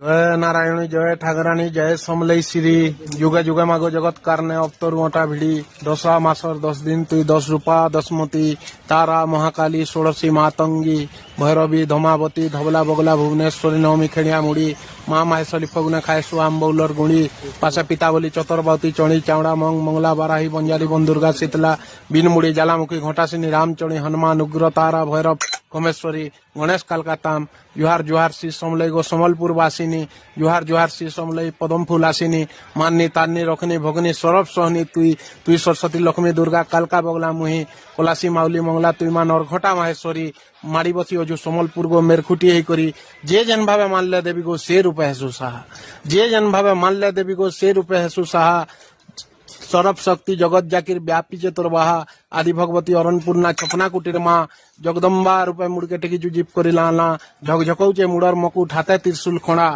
जय नारायणी जय ठाकराणी जय समलई श्री जुगे जुगे मागो जगत कारणे अवतर मोटा भिड़ी दशा मासर 10 दिन तुई 10 रूपा दशमती तारा महाकाली षोड़शी मातंगी भैरवी धमावती धवला बगला भुवनेश्वरी नवमी खेड़िया मुड़ी माँ माहेश्वरी फगुने खाएसु आम बौलर गुणी पाशा पितावली चतुर्बावती चणी चावड़ा मंग मंगला बाराही बंजारी बन दुर्गा शीतला बिनमुड़ी ज्वालामुखी घोटासिनी रामचणी हनुमान उग्र तारा भैरव कमेश्वरी गणेश कलकाताम जुहार जुहार श्री समलई गो समलपुर वासिनी जुहार जुहार श्री समलई पदम फूल आसिनी मान्नी तान्नी रखनी भगनी सौरभ सोहनी तुई सरस्वती लक्ष्मी दुर्गा कालका बगला मुही कलासी माउली मंगला तुई मा नरघटा माहेश्वरी माड़ी बसी अजु समलपुर गो मेरखुटी ही करी जे जन भावे माल्य देवी गो से रूपे हेसु साहा जे जन भावे माल्य देवी गो से रूपे हेसु साहा सरब शक्ति जगत जाकिर व्यापी चतुर्वाहा आदि भगवती अरणपूर्णा छपना कुटीर माँ जगदम्बा रूपे मुड़के टेकी जुजीप करी लाना झकझकौचे मुड़र मकु ठाते त्रिशूल खड़ा